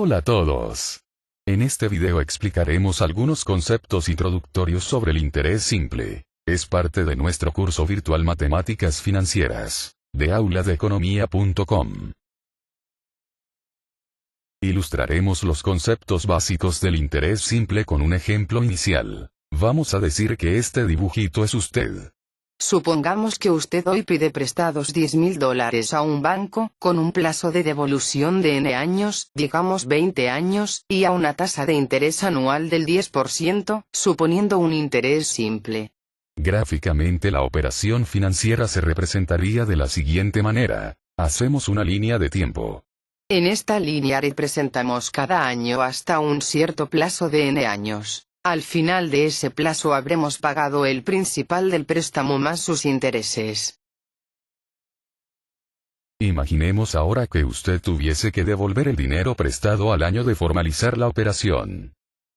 Hola a todos. En este video explicaremos algunos conceptos introductorios sobre el interés simple. Es parte de nuestro curso virtual Matemáticas Financieras, de auladeeconomia.com. Ilustraremos los conceptos básicos del interés simple con un ejemplo inicial. Vamos a decir que este dibujito es usted. Supongamos que usted hoy pide prestados $10,000 a un banco, con un plazo de devolución de N años, digamos 20 años, y a una tasa de interés anual del 10%, suponiendo un interés simple. Gráficamente la operación financiera se representaría de la siguiente manera. Hacemos una línea de tiempo. En esta línea representamos cada año hasta un cierto plazo de N años. Al final de ese plazo habremos pagado el principal del préstamo más sus intereses. Imaginemos ahora que usted tuviese que devolver el dinero prestado al año de formalizar la operación.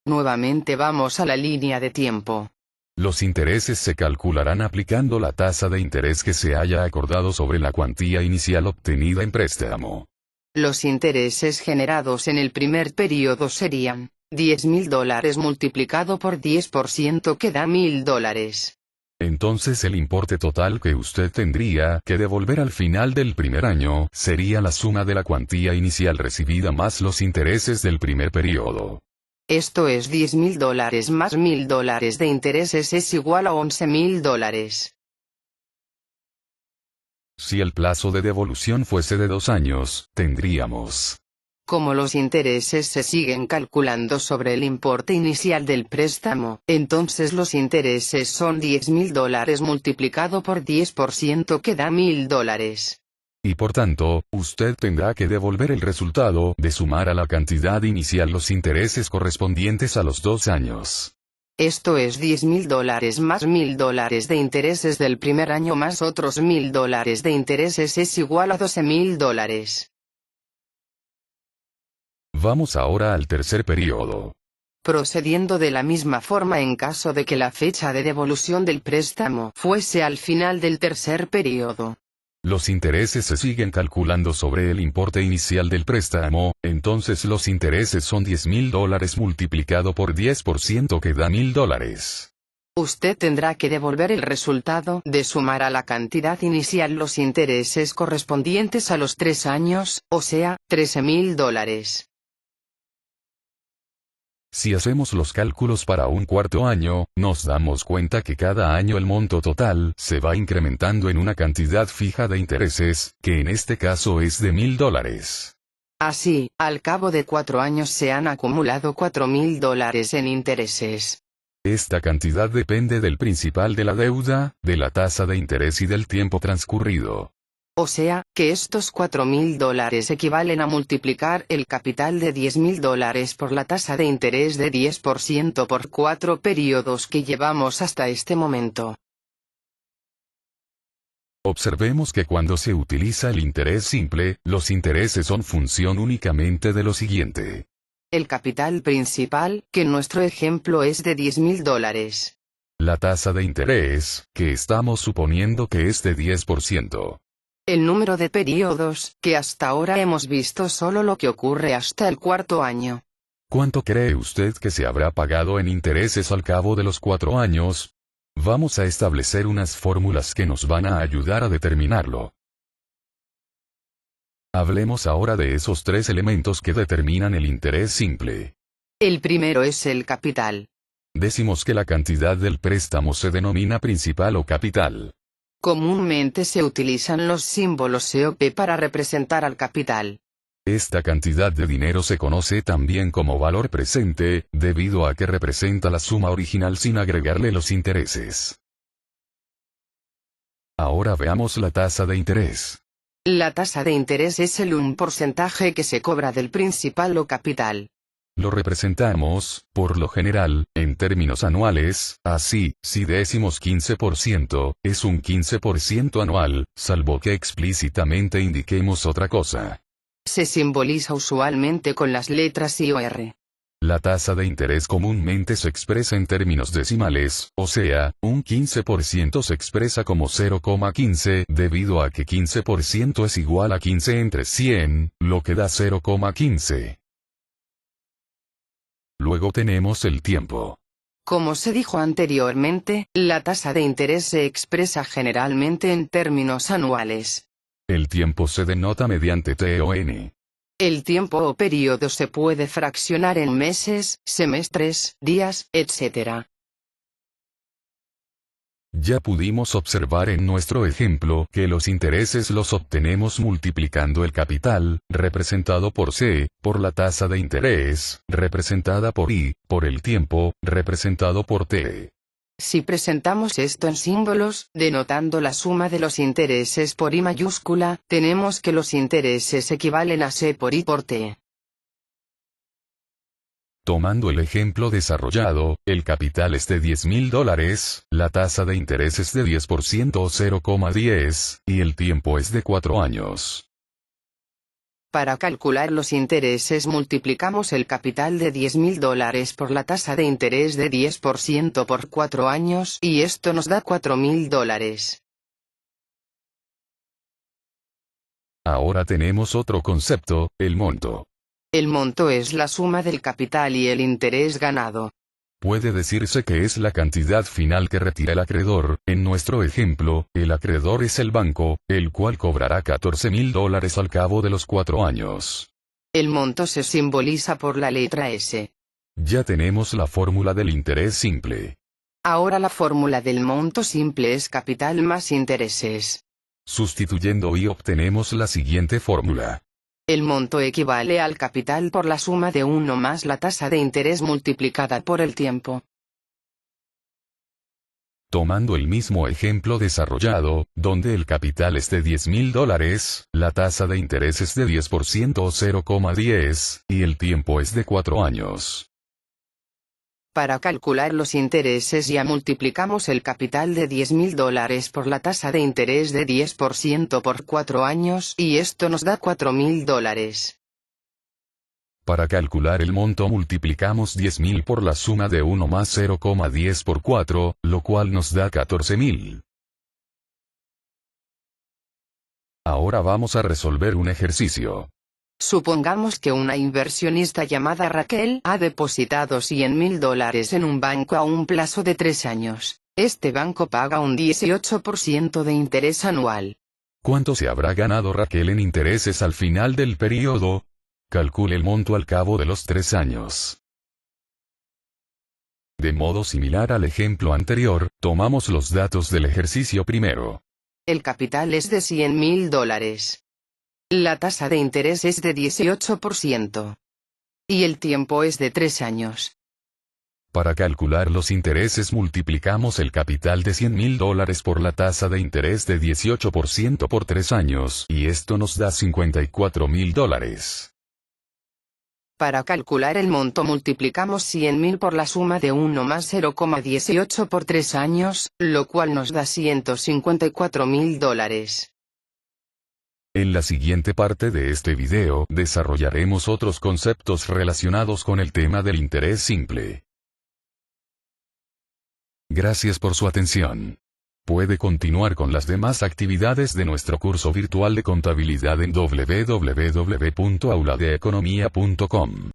Nuevamente vamos a la línea de tiempo. Los intereses se calcularán aplicando la tasa de interés que se haya acordado sobre la cuantía inicial obtenida en préstamo. Los intereses generados en el primer periodo serían $10,000 multiplicado por 10% que da $1,000. Entonces el importe total que usted tendría que devolver al final del primer año sería la suma de la cuantía inicial recibida más los intereses del primer periodo. Esto es $10,000 más $1,000 de intereses es igual a $11,000. Si el plazo de devolución fuese de 2 años, tendríamos. Como los intereses se siguen calculando sobre el importe inicial del préstamo, entonces los intereses son $10,000 multiplicado por 10% que da $1,000. Y por tanto, usted tendrá que devolver el resultado de sumar a la cantidad inicial los intereses correspondientes a los 2 años. Esto es $10,000 más $1,000 de intereses del primer año más otros $1,000 de intereses es igual a $12,000. Vamos ahora al tercer periodo. Procediendo de la misma forma en caso de que la fecha de devolución del préstamo fuese al final del tercer periodo. Los intereses se siguen calculando sobre el importe inicial del préstamo, entonces los intereses son $10,000 multiplicado por 10% que da $1,000. Usted tendrá que devolver el resultado de sumar a la cantidad inicial los intereses correspondientes a los 3 años, o sea, $13,000. Si hacemos los cálculos para un cuarto año, nos damos cuenta que cada año el monto total se va incrementando en una cantidad fija de intereses, que en este caso es de $1,000. Así, al cabo de 4 años se han acumulado $4,000 en intereses. Esta cantidad depende del principal de la deuda, de la tasa de interés y del tiempo transcurrido. O sea, que estos $4,000 equivalen a multiplicar el capital de $10,000 por la tasa de interés de 10% por 4 periodos que llevamos hasta este momento. Observemos que cuando se utiliza el interés simple, los intereses son función únicamente de lo siguiente. El capital principal, que en nuestro ejemplo es de $10,000. La tasa de interés, que estamos suponiendo que es de 10%. El número de periodos, que hasta ahora hemos visto solo lo que ocurre hasta el cuarto año. ¿Cuánto cree usted que se habrá pagado en intereses al cabo de los 4 años? Vamos a establecer unas fórmulas que nos van a ayudar a determinarlo. Hablemos ahora de esos 3 elementos que determinan el interés simple. El primero es el capital. Decimos que la cantidad del préstamo se denomina principal o capital. Comúnmente se utilizan los símbolos COP para representar al capital. Esta cantidad de dinero se conoce también como valor presente, debido a que representa la suma original sin agregarle los intereses. Ahora veamos la tasa de interés. La tasa de interés es un porcentaje que se cobra del principal o capital. Lo representamos, por lo general, en términos anuales, así, si decimos 15%, es un 15% anual, salvo que explícitamente indiquemos otra cosa. Se simboliza usualmente con las letras I o R. La tasa de interés comúnmente se expresa en términos decimales, o sea, un 15% se expresa como 0,15 debido a que 15% es igual a 15 entre 100, lo que da 0,15. Luego tenemos el tiempo. Como se dijo anteriormente, la tasa de interés se expresa generalmente en términos anuales. El tiempo se denota mediante T o N. El tiempo o periodo se puede fraccionar en meses, semestres, días, etc. Ya pudimos observar en nuestro ejemplo que los intereses los obtenemos multiplicando el capital, representado por C, por la tasa de interés, representada por I, por el tiempo, representado por T. Si presentamos esto en símbolos, denotando la suma de los intereses por I mayúscula, tenemos que los intereses equivalen a C por I por T. Tomando el ejemplo desarrollado, el capital es de $10,000, la tasa de interés es de 10% o 0,10, y el tiempo es de 4 años. Para calcular los intereses multiplicamos el capital de $10,000 por la tasa de interés de 10% por 4 años, y esto nos da $4,000. Ahora tenemos otro concepto, el monto. El monto es la suma del capital y el interés ganado. Puede decirse que es la cantidad final que retira el acreedor. En nuestro ejemplo, el acreedor es el banco, el cual cobrará $14,000 al cabo de los 4 años. El monto se simboliza por la letra S. Ya tenemos la fórmula del interés simple. Ahora la fórmula del monto simple es capital más intereses. Sustituyendo y obtenemos la siguiente fórmula. El monto equivale al capital por la suma de 1 más la tasa de interés multiplicada por el tiempo. Tomando el mismo ejemplo desarrollado, donde el capital es de $10,000, la tasa de interés es de 10% o 0,10, y el tiempo es de 4 años. Para calcular los intereses ya multiplicamos el capital de $10,000 por la tasa de interés de 10% por 4 años, y esto nos da $4,000. Para calcular el monto multiplicamos 10,000 por la suma de 1 más 0,10 por 4, lo cual nos da 14,000. Ahora vamos a resolver un ejercicio. Supongamos que una inversionista llamada Raquel ha depositado $100,000 en un banco a un plazo de 3 años. Este banco paga un 18% de interés anual. ¿Cuánto se habrá ganado Raquel en intereses al final del periodo? Calcule el monto al cabo de los 3 años. De modo similar al ejemplo anterior, tomamos los datos del ejercicio primero. El capital es de $100,000. La tasa de interés es de 18%. Y el tiempo es de 3 años. Para calcular los intereses multiplicamos el capital de $100,000 por la tasa de interés de 18% por 3 años, y esto nos da $54,000. Para calcular el monto multiplicamos 100,000 por la suma de 1 más 0,18 por 3 años, lo cual nos da $154,000. En la siguiente parte de este video desarrollaremos otros conceptos relacionados con el tema del interés simple. Gracias por su atención. Puede continuar con las demás actividades de nuestro curso virtual de contabilidad en www.auladeeconomia.com.